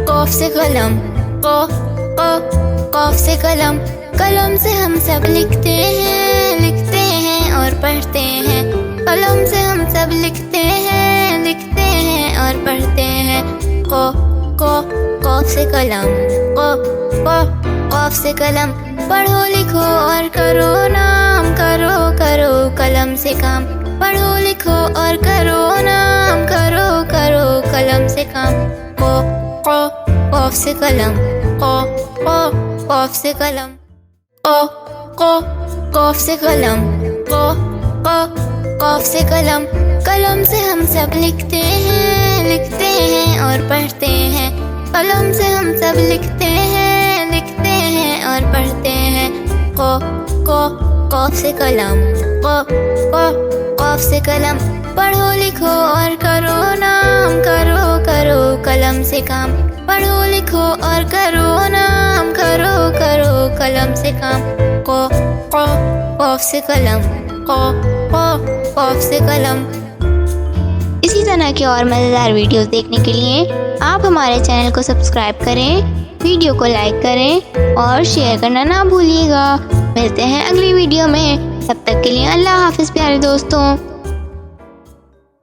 قاف سے قلم، قاف سے قلم، قلم سے ہم سب لکھتے ہیں اور پڑھتے ہیں، قلم سے ہم سب لکھتے ہیں اور پڑھتے ہیں۔ قاف سے قلم، قاف سے قلم، پڑھو لکھو اور کرو نام، کرو قلم سے کام، پڑھو لکھو اور کرو نام، کرو قلم سے کام۔ قاف سے قلم، قاف سے قلم، قاف سے قلم، قاف سے قلم، قلم سے ہم سب لکھتے ہیں اور پڑھتے ہیں، قلم سے ہم سب لکھتے ہیں اور پڑھتے ہیں۔ قاف سے قلم، قاف سے قلم، پڑھو لکھو اور کرو نام، کرو قلم سے کام، پڑھو لکھو اور کرو نام، کرو قلم سے کام۔ قاف سے قلم، قاف سے قلم۔ اسی طرح کے اور مزیدار ویڈیوز دیکھنے کے لیے آپ ہمارے چینل کو سبسکرائب کریں، ویڈیو کو لائک کریں اور شیئر کرنا نہ بھولیے گا۔ ملتے ہیں اگلی ویڈیو میں، تب تک کے لیے اللہ حافظ پیارے دوستوں۔